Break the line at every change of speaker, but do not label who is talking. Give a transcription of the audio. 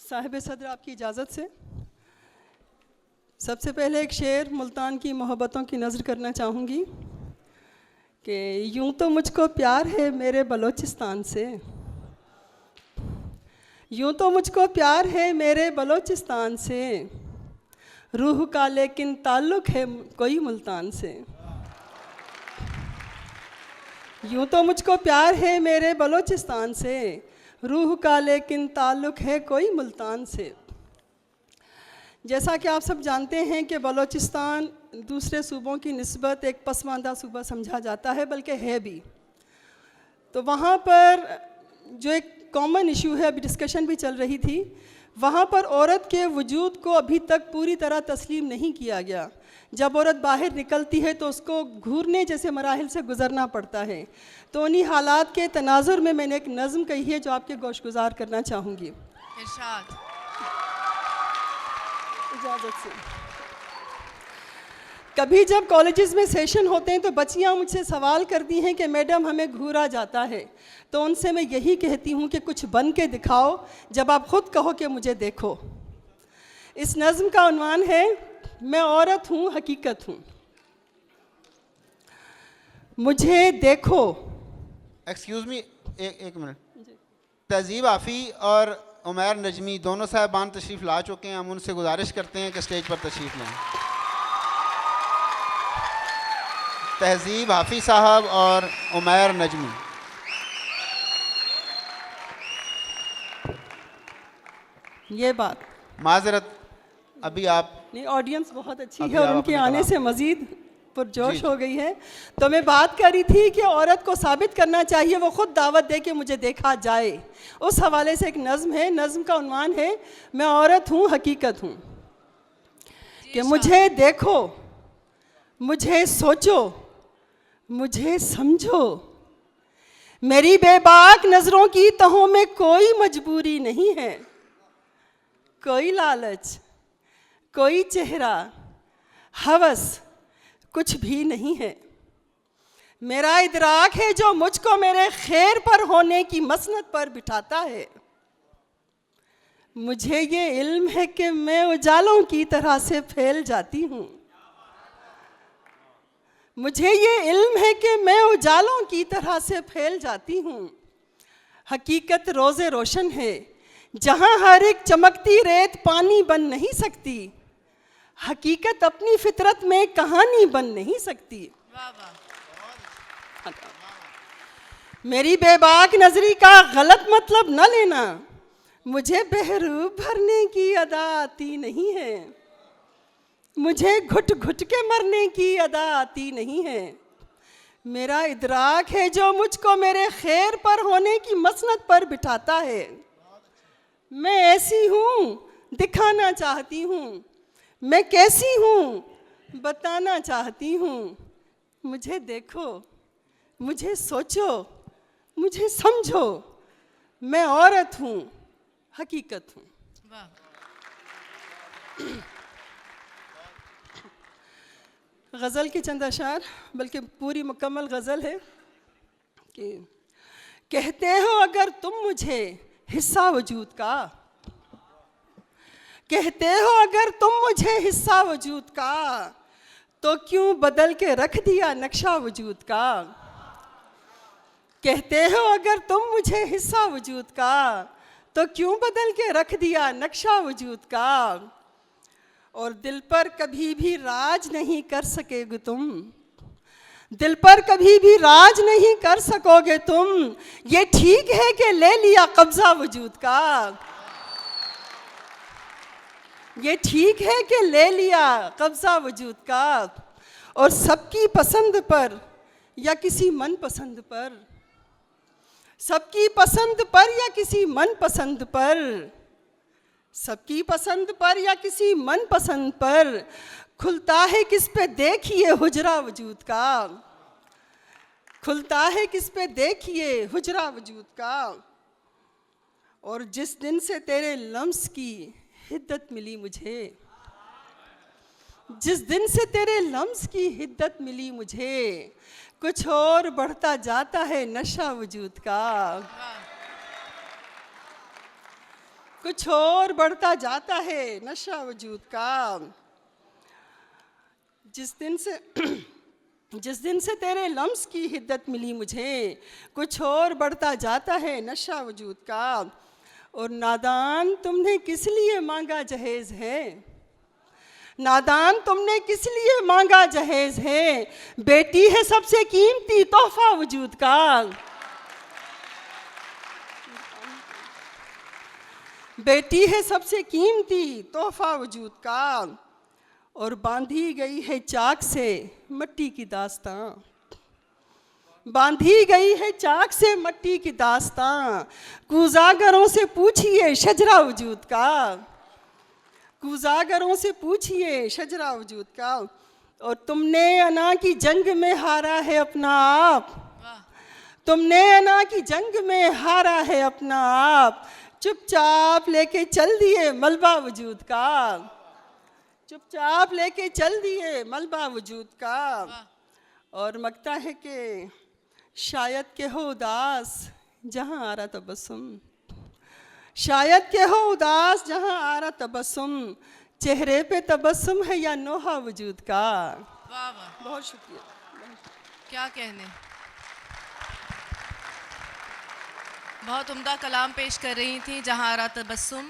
साहिब सदर आपकी इजाज़त से सबसे पहले एक शेर मुल्तान की मोहब्बतों की नज़र करना चाहूँगी कि यूं तो मुझको प्यार है मेरे बलोचिस्तान से, यूं तो मुझको प्यार है मेरे बलोचिस्तान से, रूह का लेकिन ताल्लुक़ है कोई मुल्तान से। यूं तो मुझको प्यार है मेरे बलोचिस्तान से, रूह का लेकिन ताल्लुक़ है कोई मुल्तान से। जैसा कि आप सब जानते हैं कि बलोचिस्तान दूसरे सूबों की निस्बत एक पसमानदा सूबा समझा जाता है, बल्कि है भी। तो वहाँ पर जो एक कॉमन इशू है, अभी डिस्कशन भी चल रही थी, वहाँ पर औरत के वजूद को अभी तक पूरी तरह तस्लीम नहीं किया गया। जब औरत बाहर निकलती है तो उसको घूरने जैसे मराहिल से गुज़रना पड़ता है। तो उन्हीं हालात के तनाजुर में मैंने एक नज़म कही है जो आपके गोशगुजार करना चाहूँगी।
इरशाद।
इजाज़त से। कभी जब कॉलेजेस में सेशन होते हैं तो बच्चियाँ मुझसे सवाल करती हैं कि मैडम हमें घूरा जाता है। तो उनसे मैं यही कहती हूँ कि कुछ बन के दिखाओ जब आप ख़ुद कहो कि मुझे देखो। इस नज़्म का उन्वान है मैं औरत हूँ हकीकत हूँ। मुझे देखो।
एक्सक्यूज़ मी, एक मिनट। तहज़ीब आफ़ी और उमैर नजमी दोनों साहिबान तशरीफ़ ला चुके हैं। हम उनसे गुजारिश करते हैं कि स्टेज पर तशरीफ़ लें। तहज़ीब आफ़ी साहब और उमैर नजमी।
ये बात
माज़रत, अभी आप
नहीं, ऑडियंस बहुत अच्छी
अभी
है और
आप
उनके
अपने
आने
कलाम
से मज़ीद पुरजोश
जी।
हो गई है। तो मैं बात कर रही थी कि औरत को साबित करना चाहिए वो ख़ुद दावत दे के मुझे देखा जाए। उस हवाले से एक नज़्म है, नज़्म का उन्वान है मैं औरत हूँ हकीकत हूँ। कि मुझे देखो, मुझे सोचो, मुझे समझो, मेरी बेबाक नज़रों की तहों में कोई मजबूरी नहीं है, कोई लालच, कोई चेहरा, हवस कुछ भी नहीं है। मेरा इदराक है जो मुझको मेरे खैर पर होने की मसनद पर बिठाता है। मुझे ये इल्म है कि मैं उजालों की तरह से फैल जाती हूँ। मुझे ये इल्म है कि मैं उजालों की तरह से फैल जाती हूँ। हकीकत रोज़े रोशन है जहाँ हर एक चमकती रेत पानी बन नहीं सकती। हकीकत अपनी फितरत में कहानी बन नहीं सकती।
वाह वाह।
मेरी बेबाक नजरी का गलत मतलब न लेना, मुझे बहरूप भरने की अदा आती नहीं है, मुझे घुट घुट के मरने की अदा आती नहीं है। मेरा इदराक है जो मुझको मेरे खैर पर होने की मसनद पर बिठाता है। मैं ऐसी हूँ दिखाना चाहती हूँ, मैं कैसी हूँ बताना चाहती हूँ। मुझे देखो, मुझे सोचो, मुझे समझो, मैं औरत हूँ हकीकत हूँ।
वाह।
गज़ल के चंद अशार, बल्कि पूरी मुकम्मल गज़ल है कि कहते हो अगर तुम मुझे हिस्सा वजूद का, कहते हो अगर तुम मुझे हिस्सा वजूद का, तो क्यों बदल के रख दिया नक्शा वजूद का। कहते हो अगर तुम मुझे हिस्सा वजूद का, तो क्यों बदल के रख दिया नक्शा वजूद का। और दिल पर कभी भी राज नहीं कर सकेगे तुम, दिल पर कभी भी राज नहीं कर सकोगे तुम। ये ठीक है कि ले लिया कब्जा वजूद का, ये ठीक है कि ले लिया कब्जा वजूद का। और सबकी पसंद पर या किसी मन पसंद पर, सबकी पसंद पर या किसी मन पसंद पर, सबकी पसंद पर या किसी मन पसंद पर खुलता है किस पे देखिए हुजरा वजूद का, खुलता है किस पे देखिए हुजरा वजूद का। और जिस दिन से तेरे लम्स की हिद्दत मिली मुझे, जिस दिन से तेरे लम्स की हिद्दत मिली मुझे, कुछ और बढ़ता जाता है नशा वजूद का। कुछ और बढ़ता जाता है नशा वजूद का। जिस दिन से तेरे लम्स की हिद्दत मिली मुझे, कुछ और बढ़ता जाता है नशा वजूद का। और नादान तुमने किस लिए मांगा जहेज है, नादान तुमने किस लिए मांगा जहेज है, बेटी है सबसे कीमती तोहफा वजूद का। बेटी है सबसे कीमती तोहफा वजूद का। और बांधी गई है चाक से मट्टी की दास्तां, बांधी गई है चाक से मट्टी की दास्तां। कूजागरों से पूछिए शजरा वजूद का, कूजागरों से पूछिए शजरा वजूद का। और तुमने अना की जंग में हारा है अपना आप, तुमने अना की जंग में हारा है अपना आप। चुपचाप लेके चल दिए मलबा वजूद का, चुपचाप लेके चल दिए मलबा वजूद का। और मगता है कि शायद के हो उदास जहाँ आ रहा तबस्सुम, शायद के हो उदास जहाँ आ रहा तबस्सुम। चेहरे पे तबस्सुम है या नोहा वजूद का।
वाह वाह,
बहुत शुक्रिया।
क्या कहने। बहुत उम्दा कलाम पेश कर रही थी जहाँ आ रहा तबस्सुम।